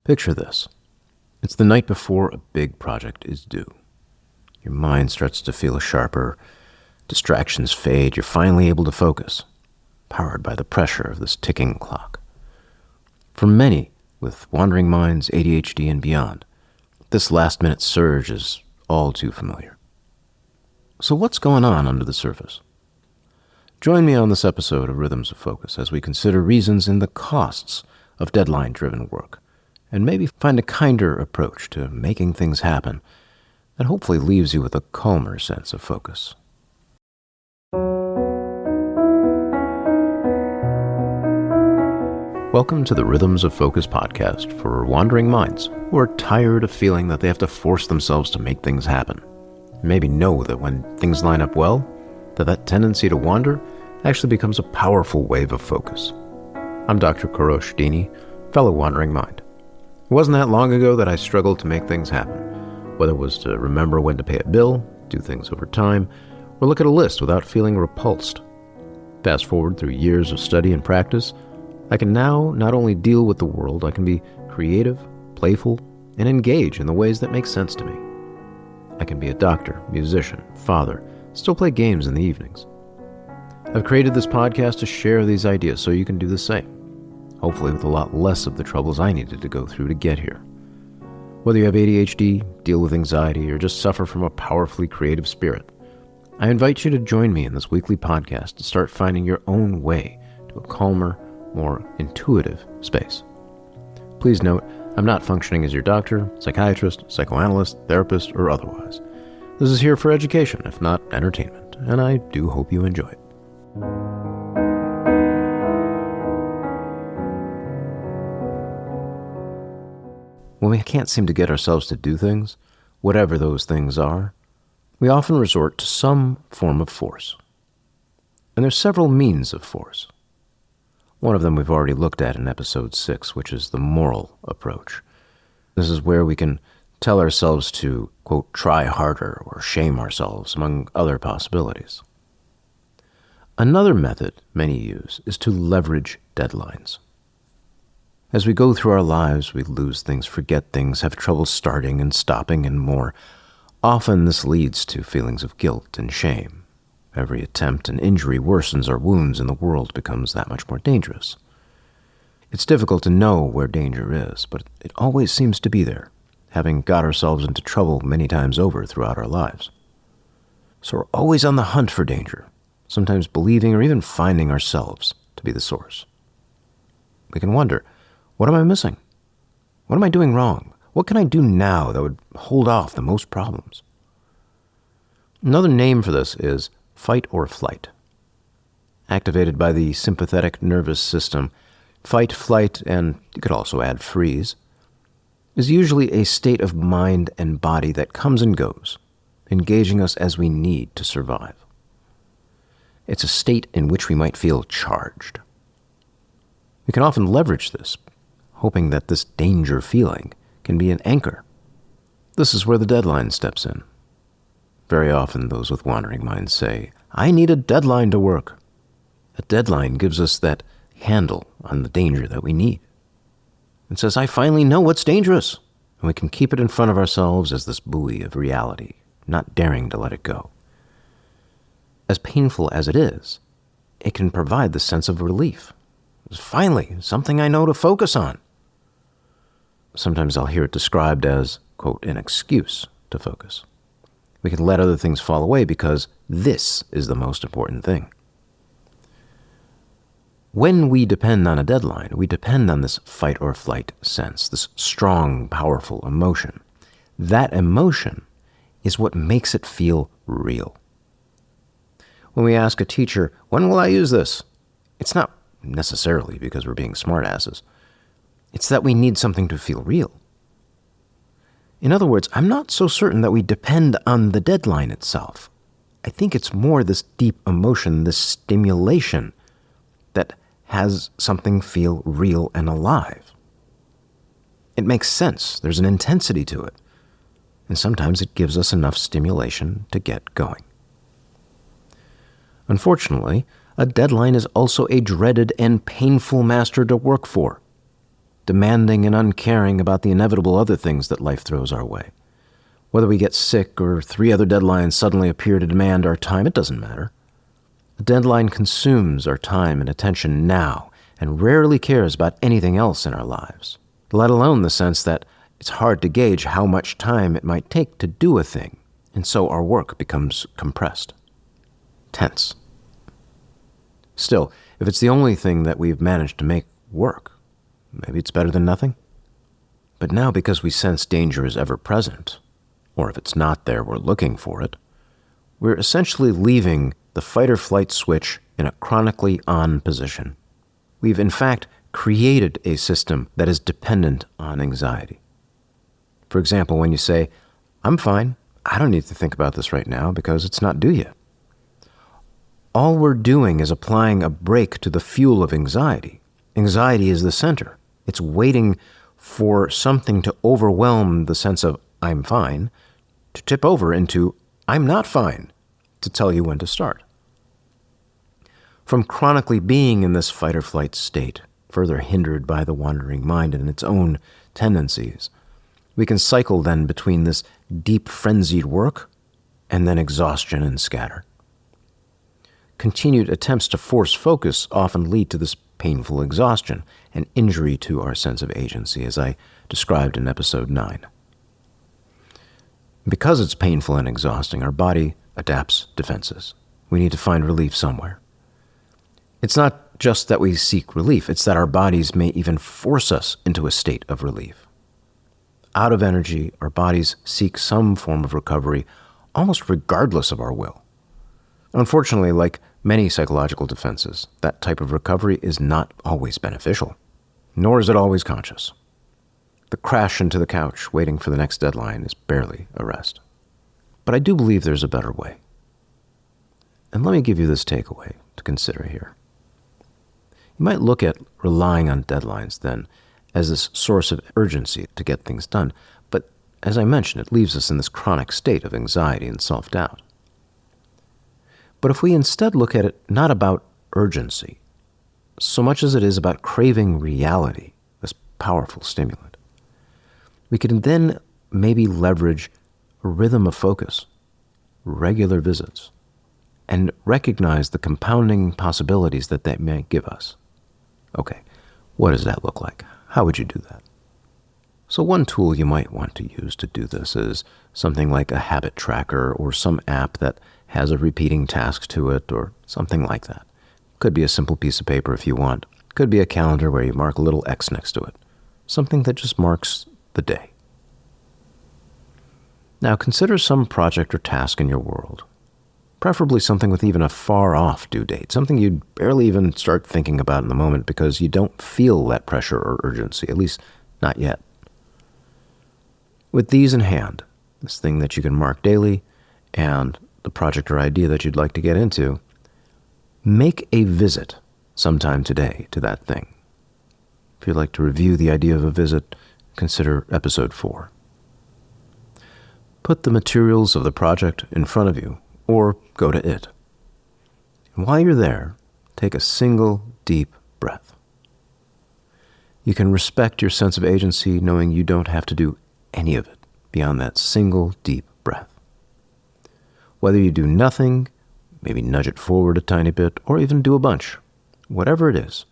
Picture this. It's the night before a big project is due. Your mind starts to feel sharper, distractions fade, you're finally able to focus, powered by the pressure of this ticking clock. For many, with wandering minds, ADHD, and beyond, this last-minute surge is all too familiar. So what's going on under the surface? Join me on this episode of Rhythms of Focus as we consider reasons and the costs of deadline-driven work, and maybe find a kinder approach to making things happen that hopefully leaves you with a calmer sense of focus. Welcome to the Rhythms of Focus podcast for wandering minds who are tired of feeling that they have to force themselves to make things happen. Maybe know that when things line up well, that tendency to wander actually becomes a powerful wave of focus. I'm Dr. Kourosh Dini, fellow wandering mind. It wasn't that long ago that I struggled to make things happen, whether it was to remember when to pay a bill, do things over time, or look at a list without feeling repulsed. Fast forward through years of study and practice, I can now not only deal with the world, I can be creative, playful, and engage in the ways that make sense to me. I can be a doctor, musician, father, still play games in the evenings. I've created this podcast to share these ideas so you can do the same, hopefully with a lot less of the troubles I needed to go through to get here. Whether you have ADHD, deal with anxiety, or just suffer from a powerfully creative spirit, I invite you to join me in this weekly podcast to start finding your own way to a calmer, more intuitive space. Please note, I'm not functioning as your doctor, psychiatrist, psychoanalyst, therapist, or otherwise. This is here for education, if not entertainment, and I do hope you enjoy it. When we can't seem to get ourselves to do things, whatever those things are, we often resort to some form of force. And there's several means of force. One of them we've already looked at in episode 6, which is the moral approach. This is where we can tell ourselves to, quote, try harder or shame ourselves, among other possibilities. Another method many use is to leverage deadlines. As we go through our lives, we lose things, forget things, have trouble starting and stopping, and more. Often this leads to feelings of guilt and shame. Every attempt and injury worsens our wounds and the world becomes that much more dangerous. It's difficult to know where danger is, but it always seems to be there, having got ourselves into trouble many times over throughout our lives. So we're always on the hunt for danger, sometimes believing or even finding ourselves to be the source. We can wonder, what am I missing? What am I doing wrong? What can I do now that would hold off the most problems? Another name for this is fight or flight. Activated by the sympathetic nervous system, fight, flight, and you could also add freeze, is usually a state of mind and body that comes and goes, engaging us as we need to survive. It's a state in which we might feel charged. We can often leverage this, hoping that this danger feeling can be an anchor. This is where the deadline steps in. Very often those with wandering minds say, I need a deadline to work. A deadline gives us that handle on the danger that we need. It says, I finally know what's dangerous. And we can keep it in front of ourselves as this buoy of reality, not daring to let it go. As painful as it is, it can provide the sense of relief. It's finally something I know to focus on. Sometimes I'll hear it described as, quote, an excuse to focus. We can let other things fall away because this is the most important thing. When we depend on a deadline, we depend on this fight or flight sense, this strong, powerful emotion. That emotion is what makes it feel real. When we ask a teacher, when will I use this? It's not necessarily because we're being smartasses. It's that we need something to feel real. In other words, I'm not so certain that we depend on the deadline itself. I think it's more this deep emotion, this stimulation that has something feel real and alive. It makes sense. There's an intensity to it. And sometimes it gives us enough stimulation to get going. Unfortunately, a deadline is also a dreaded and painful master to work for. demanding and uncaring about the inevitable other things that life throws our way. Whether we get sick or 3 other deadlines suddenly appear to demand our time, it doesn't matter. A deadline consumes our time and attention now and rarely cares about anything else in our lives, let alone the sense that it's hard to gauge how much time it might take to do a thing, and so our work becomes compressed, tense. Still, if it's the only thing that we've managed to make work, maybe it's better than nothing. But now, because we sense danger is ever present, or if it's not there, we're looking for it, we're essentially leaving the fight-or-flight switch in a chronically on position. We've in fact created a system that is dependent on anxiety. For example, when you say, "I'm fine, I don't need to think about this right now because it's not due yet." All we're doing is applying a brake to the fuel of anxiety. Anxiety is the center. It's waiting for something to overwhelm the sense of "I'm fine" to tip over into "I'm not fine" to tell you when to start. From chronically being in this fight-or-flight state, further hindered by the wandering mind and its own tendencies, we can cycle then between this deep frenzied work and then exhaustion and scatter. Continued attempts to force focus often lead to this painful exhaustion and injury to our sense of agency, as I described in episode 9. Because it's painful and exhausting, our body adapts defenses. We need to find relief somewhere. It's not just that we seek relief, it's that our bodies may even force us into a state of relief. Out of energy, our bodies seek some form of recovery almost regardless of our will. Unfortunately, like many psychological defenses, that type of recovery is not always beneficial, nor is it always conscious. The crash into the couch waiting for the next deadline is barely a rest. But I do believe there's a better way. And let me give you this takeaway to consider here. You might look at relying on deadlines then as this source of urgency to get things done, but as I mentioned, it leaves us in this chronic state of anxiety and self-doubt. But if we instead look at it not about urgency, so much as it is about craving reality, this powerful stimulant, we can then maybe leverage a rhythm of focus, regular visits, and recognize the compounding possibilities that they may give us. Okay, what does that look like? How would you do that? So one tool you might want to use to do this is something like a habit tracker or some app that has a repeating task to it or something like that. Could be a simple piece of paper if you want. Could be a calendar where you mark a little X next to it. Something that just marks the day. Now consider some project or task in your world. Preferably something with even a far-off due date, something you'd barely even start thinking about in the moment because you don't feel that pressure or urgency, at least not yet. With these in hand, this thing that you can mark daily and the project or idea that you'd like to get into, make a visit sometime today to that thing. If you'd like to review the idea of a visit, consider episode 4. Put the materials of the project in front of you, or go to it. And while you're there, take a single deep breath. You can respect your sense of agency knowing you don't have to do any of it beyond that single deep breath. Whether you do nothing, maybe nudge it forward a tiny bit, or even do a bunch, whatever it is,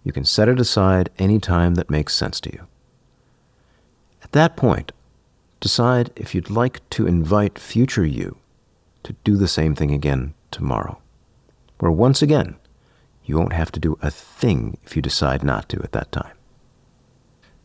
you can set it aside any time that makes sense to you. At that point, decide if you'd like to invite future you to do the same thing again tomorrow, where once again, you won't have to do a thing if you decide not to at that time.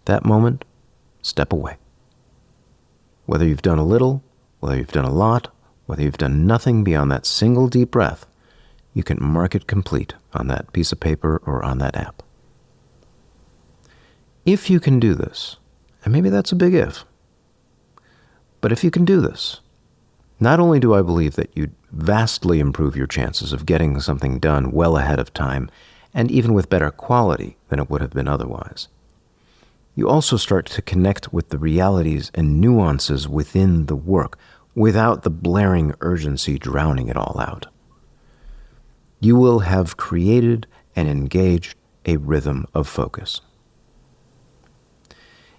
At that moment, step away. Whether you've done a little, whether you've done a lot, whether you've done nothing beyond that single deep breath, you can mark it complete on that piece of paper or on that app. If you can do this, and maybe that's a big if, but if you can do this, not only do I believe that you'd vastly improve your chances of getting something done well ahead of time, and even with better quality than it would have been otherwise, you also start to connect with the realities and nuances within the work without the blaring urgency drowning it all out. You will have created and engaged a rhythm of focus.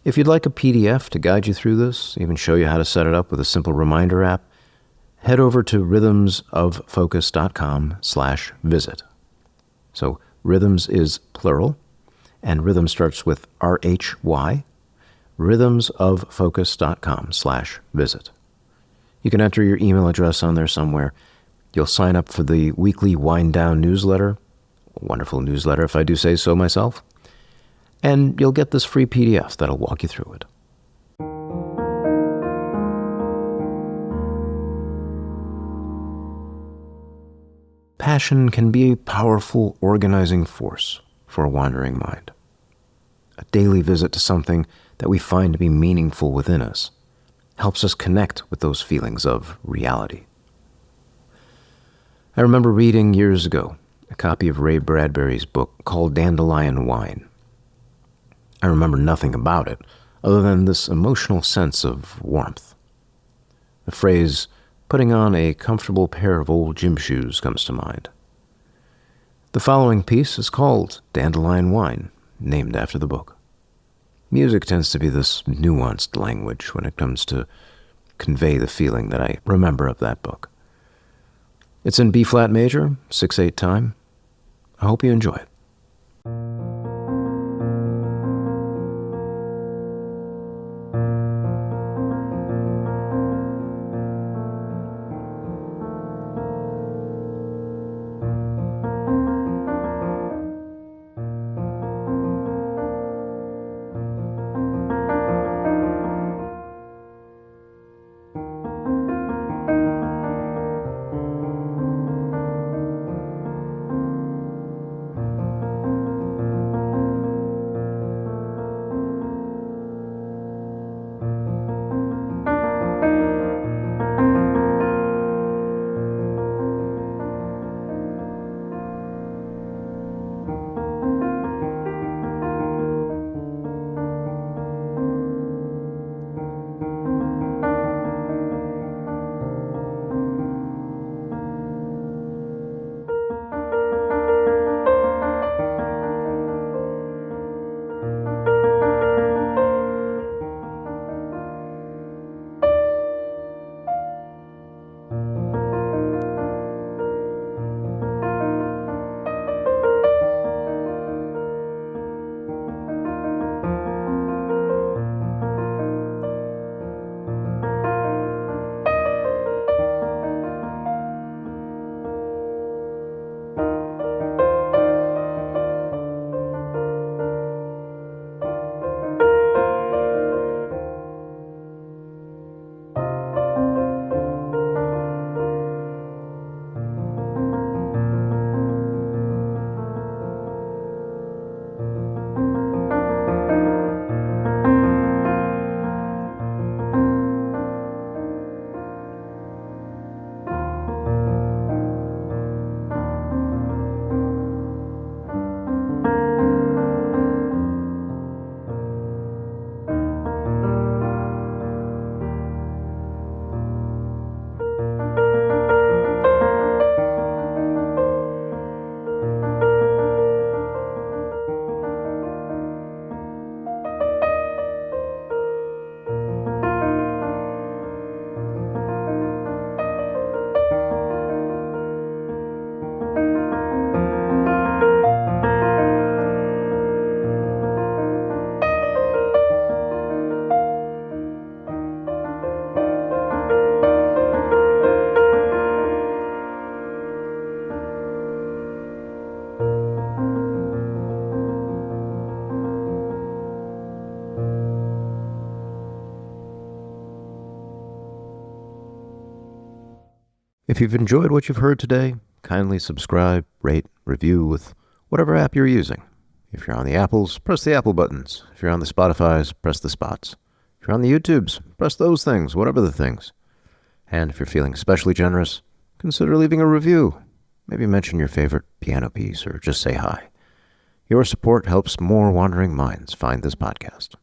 If you'd like a PDF to guide you through this, even show you how to set it up with a simple reminder app, head over to rhythmsoffocus.com/visit. So rhythms is plural, and rhythm starts with RHY, rhythmsoffocus.com/visit. You can enter your email address on there somewhere. You'll sign up for the weekly Wind Down newsletter, a wonderful newsletter if I do say so myself, and you'll get this free PDF that'll walk you through it. Passion can be a powerful organizing force for a wandering mind. A daily visit to something that we find to be meaningful within us helps us connect with those feelings of reality. I remember reading years ago a copy of Ray Bradbury's book called Dandelion Wine. I remember nothing about it other than this emotional sense of warmth. The phrase, "putting on a comfortable pair of old gym shoes," comes to mind. The following piece is called Dandelion Wine, named after the book. Music tends to be this nuanced language when it comes to convey the feeling that I remember of that book. It's in B-flat major, 6/8 time. I hope you enjoy it. If you've enjoyed what you've heard today, kindly subscribe, rate, review with whatever app you're using. If you're on the Apples, press the Apple buttons. If you're on the Spotifys, press the spots. If you're on the YouTubes, press those things, whatever the things. And if you're feeling especially generous, consider leaving a review. Maybe mention your favorite piano piece or just say hi. Your support helps more wandering minds find this podcast.